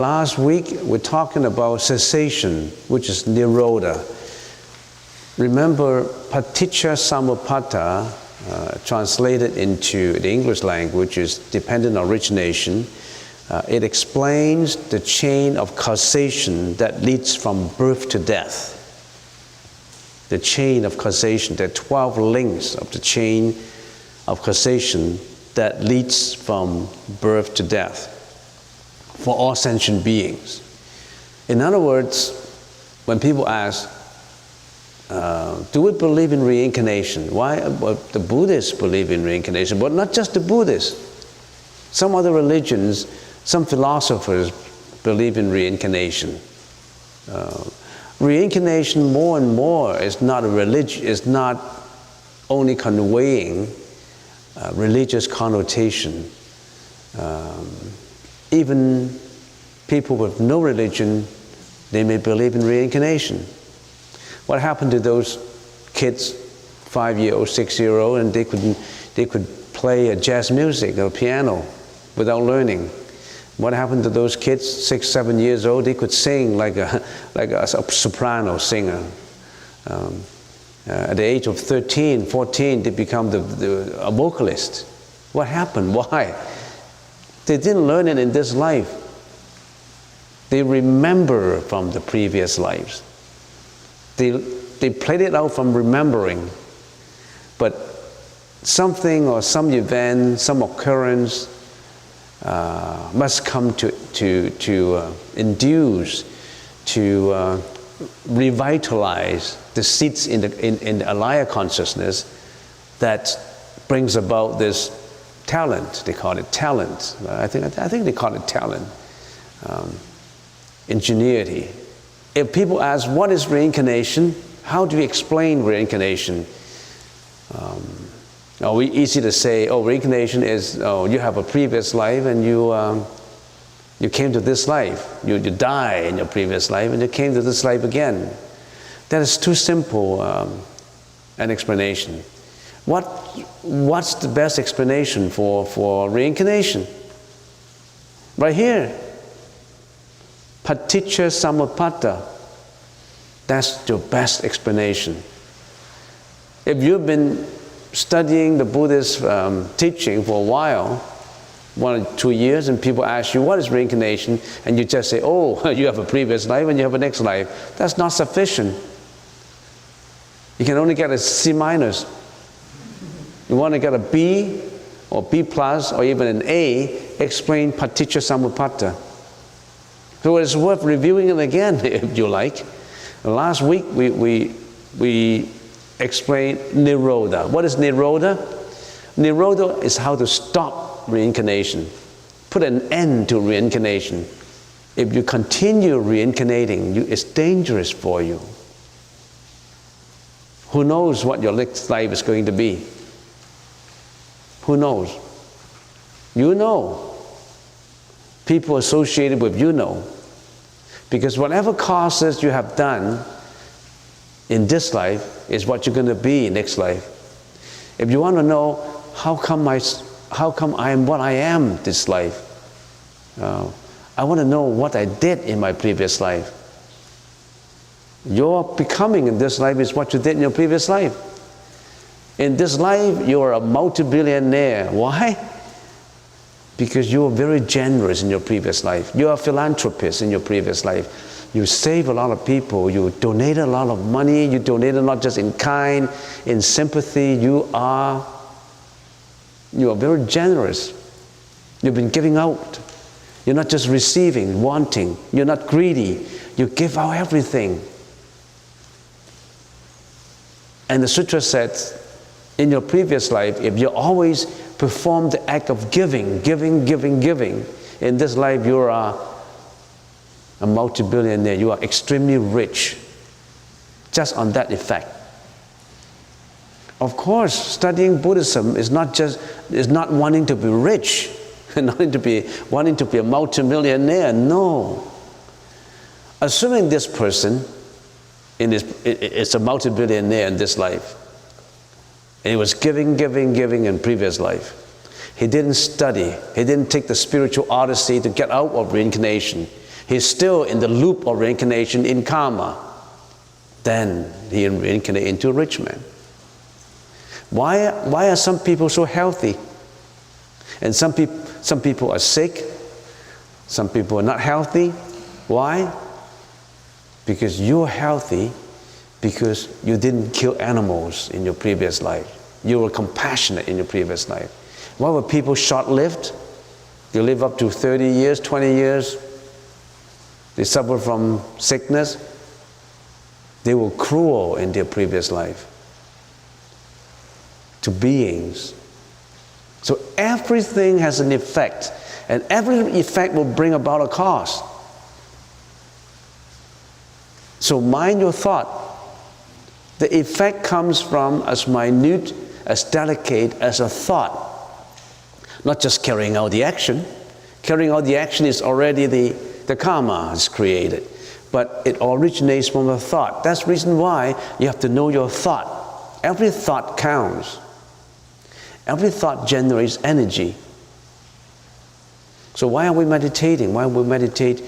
Last week, we're talking about cessation, which is nirodha. Remember, paticca samuppada, translated into the English language, is dependent origination. It explains the chain of causation that leads from birth to death. The chain of causation, the 12 links of the chain of causation that leads from birth to death for all sentient beings. In other words, when people ask, do we believe in reincarnation? Why? Well, the Buddhists believe in reincarnation, but not just the Buddhists. Some other religions, some philosophers believe in reincarnation. Reincarnation more and more is not a religion, is not only conveying religious connotation. Even people with no religion, they may believe in reincarnation. What happened to those kids, 5-year-old, 6-year-old, and they could play jazz music or piano without learning? What happened to those kids, 6, 7 years old? They could sing like a soprano singer. At the age of 13, 14, they become a vocalist. What happened? Why? They didn't learn it in this life. They remember from the previous lives. They played it out from remembering. But something or some event, some occurrence must come to induce, to revitalize the seeds in the alaya consciousness that brings about this talent. They call it talent. I think they call it talent. Ingenuity. If people ask, what is reincarnation? How do we explain reincarnation? Easy to say, reincarnation is, you have a previous life and you came to this life. You die in your previous life and you came to this life again. That is too simple an explanation. What's the best explanation for reincarnation? Right here. Paticca samuppada. That's your best explanation. If you've been studying the Buddhist teaching for a while, 1 or 2 years, and people ask you, what is reincarnation? And you just say, you have a previous life and you have a next life. That's not sufficient. You can only get a C-. You want to get a B or B+, or even an A, explain paticca samuppada. So it's worth reviewing it again if you like. Last week we explained nirodha. What is nirodha? Nirodha is how to stop reincarnation, put an end to reincarnation. If you continue reincarnating, it's dangerous for you. Who knows what your next life is going to be? Who knows? You know. People associated with you know. Because whatever causes you have done in this life is what you're going to be in next life. If you want to know how come I am what I am this life, I want to know what I did in my previous life. Your becoming in this life is what you did in your previous life. In this life, you are a multi-billionaire. Why? Because you were very generous in your previous life. You are a philanthropist in your previous life. You save a lot of people. You donated a lot of money. You donated not just in kind, in sympathy. You are very generous. You've been giving out. You're not just receiving, wanting. You're not greedy. You give out everything. And the sutra says, in your previous life, if you always perform the act of giving, in this life you are a multi-billionaire. You are extremely rich. Just on that effect. Of course, studying Buddhism is not wanting to be rich, wanting to be a multi-millionaire. No. Assuming this person is a multi-billionaire in this life, and he was giving in previous life. He didn't study. He didn't take the spiritual odyssey to get out of reincarnation. He's still in the loop of reincarnation in karma. Then he reincarnates into Richmond. Why are some people so healthy? And some people are sick. Some people are not healthy. Why? Because you're healthy because you didn't kill animals in your previous life. You were compassionate in your previous life. Why were people short-lived? They live up to 30 years, 20 years. They suffer from sickness. They were cruel in their previous life to beings. So everything has an effect, and every effect will bring about a cause. So mind your thought. The effect comes from as minute, as delicate as a thought. Not just carrying out the action. Carrying out the action is already the karma is created. But it originates from a thought. That's the reason why you have to know your thought. Every thought counts. Every thought generates energy. So why are we meditating? Why we meditate?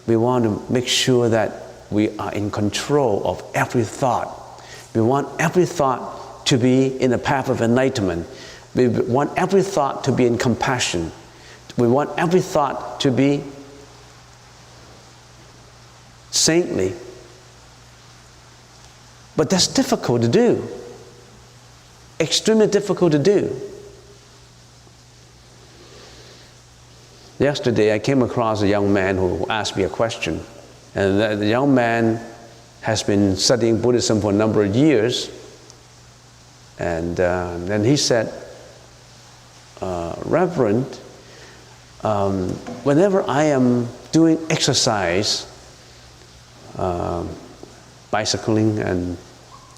We want to make sure that we are in control of every thought. We want every thought to be in the path of enlightenment. We want every thought to be in compassion. We want every thought to be saintly. But that's difficult to do. Extremely difficult to do. Yesterday I came across a young man who asked me a question. And the young man has been studying Buddhism for a number of years. And then he said, Reverend, whenever I am doing exercise, bicycling and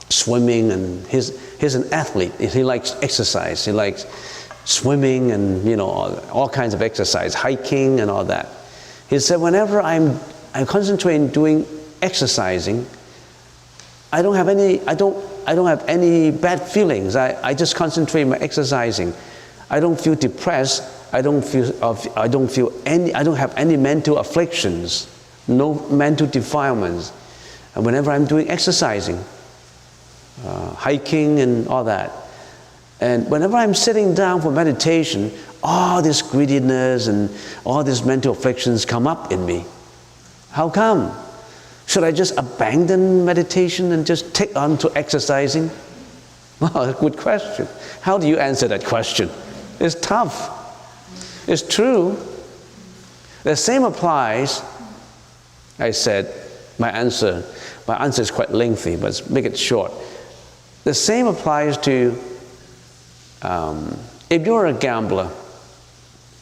swimming, and he's an athlete. He likes exercise. He likes swimming and all kinds of exercise, hiking and all that. He said, whenever I'm concentrating doing exercising, I don't have any bad feelings. I just concentrate on my exercising. I don't feel depressed. I don't have any mental afflictions, no mental defilements. And whenever I'm doing exercising, hiking and all that, and whenever I'm sitting down for meditation, all this greediness and all these mental afflictions come up in me. How come? Should I just abandon meditation and just take on to exercising? Well, good question. How do you answer that question? It's tough. It's true. The same applies. I said, my answer is quite lengthy, but let's make it short. The same applies to if you're a gambler,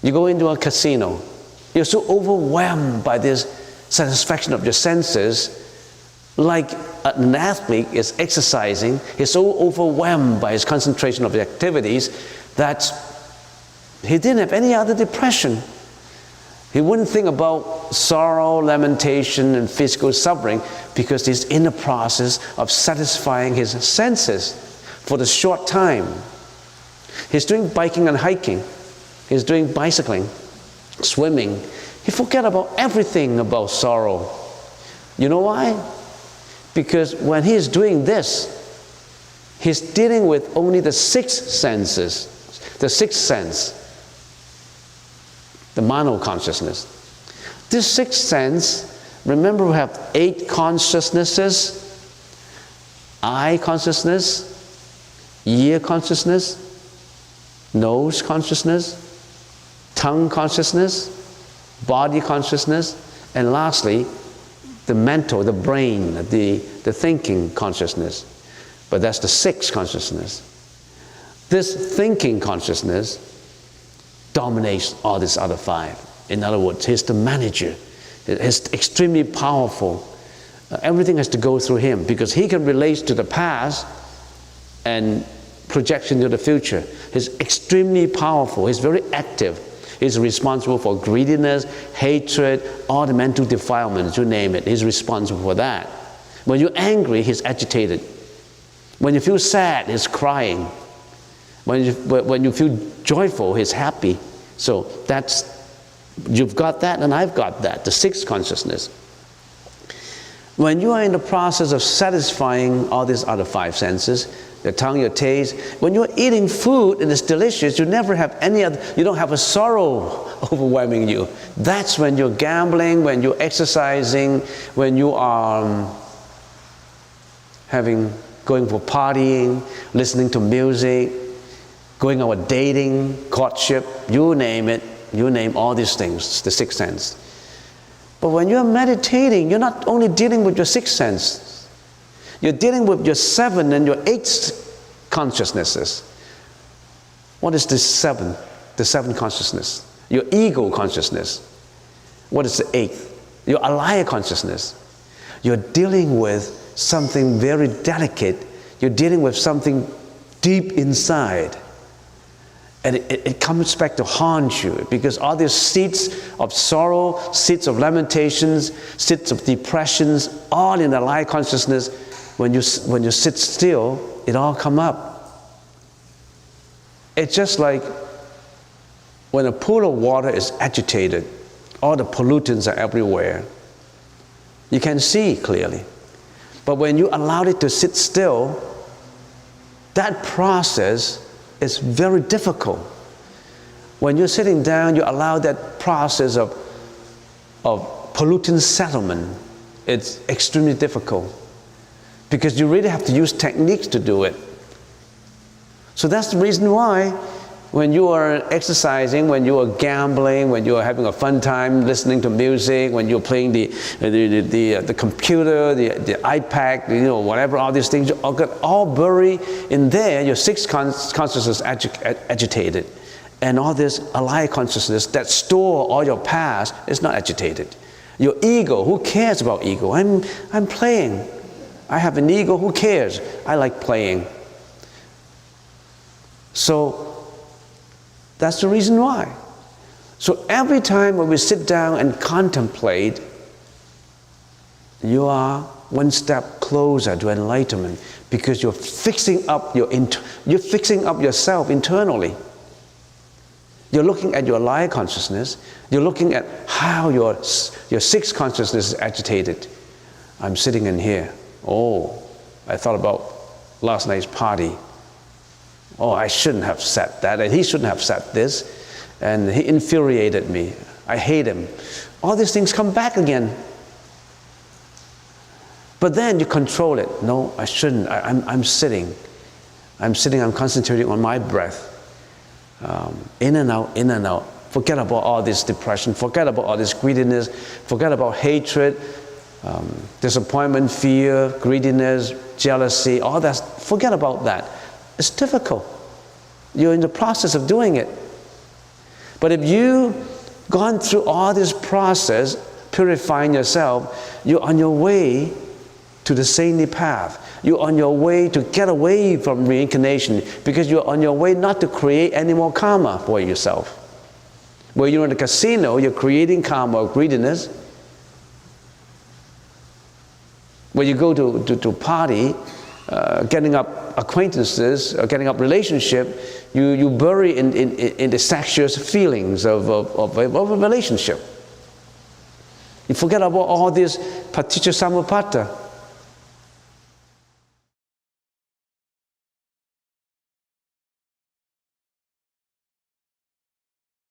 you go into a casino, you're so overwhelmed by this satisfaction of your senses, like an athlete is exercising, he's so overwhelmed by his concentration of the activities that he didn't have any other depression. He wouldn't think about sorrow, lamentation, and physical suffering because he's in the process of satisfying his senses for the short time. He's doing biking and hiking. He's doing bicycling, swimming. He forget about everything about sorrow. You know why? Because when he's doing this, he's dealing with only the sixth senses, the sixth sense, the mano consciousness. This sixth sense, remember we have 8 consciousnesses: eye consciousness, ear consciousness, nose consciousness, tongue consciousness, body consciousness, and lastly, the mental, the brain, the thinking consciousness. But that's the sixth consciousness. This thinking consciousness dominates all these other 5. In other words, he's the manager. He's extremely powerful. Everything has to go through him because he can relate to the past and projection to the future. He's extremely powerful. He's very active. He's responsible for greediness, hatred, all the mental defilements, you name it. He's responsible for that. When you're angry, he's agitated. When you feel sad, he's crying. When you feel joyful, he's happy. So that's You've got that and I've got that, the sixth consciousness. When you are in the process of satisfying all these other five senses, your tongue, your taste, when you're eating food and it's delicious, you never have any other, you don't have a sorrow overwhelming you. That's when you're gambling, when you're exercising, when you are going for partying, listening to music, going out dating, courtship, you name it, you name all these things, the sixth sense. But when you're meditating, you're not only dealing with your sixth sense, you're dealing with your seventh and your eighth consciousnesses. What is this seven? The seventh consciousness. Your ego consciousness. What is the eighth? Your alaya consciousness. You're dealing with something very delicate. You're dealing with something deep inside. And it comes back to haunt you, because all these seeds of sorrow, seeds of lamentations, seeds of depressions, all in the alaya consciousness, when you sit still, it all come up. It's just like when a pool of water is agitated, all the pollutants are everywhere. You can see clearly. But when you allow it to sit still, that process is very difficult. When you're sitting down, you allow that process of pollutant settlement. It's extremely difficult, because you really have to use techniques to do it. So that's the reason why when you are exercising, when you are gambling, when you are having a fun time listening to music, when you're playing the computer, the iPad, whatever, all these things, all buried in there, your sixth consciousness agitated. And all this alaya consciousness that store all your past is not agitated. Your ego, who cares about ego? I'm playing. I have an ego, who cares? I like playing. So that's the reason why. So every time when we sit down and contemplate, you are one step closer to enlightenment, because you're fixing up yourself internally. You're looking at your alaya consciousness. You're looking at how your sixth consciousness is agitated. I'm sitting in here. Oh, I thought about last night's party. Oh, I shouldn't have said that, and he shouldn't have said this, and he infuriated me. I hate him. All these things come back again. But then you control it. No, I shouldn't. I'm sitting. I'm concentrating on my breath. In and out, in and out. Forget about all this depression. Forget about all this greediness. Forget about hatred, disappointment, fear, greediness, jealousy, all that. Forget about that. It's difficult. You're in the process of doing it. But if you've gone through all this process, purifying yourself, you're on your way to the saintly path. You're on your way to get away from reincarnation, because you're on your way not to create any more karma for yourself. Where you're in the casino, you're creating karma of greediness. When you go to party, getting up acquaintances, getting up relationship, you bury in the sexual feelings of a relationship. You forget about all this paticca samuppada.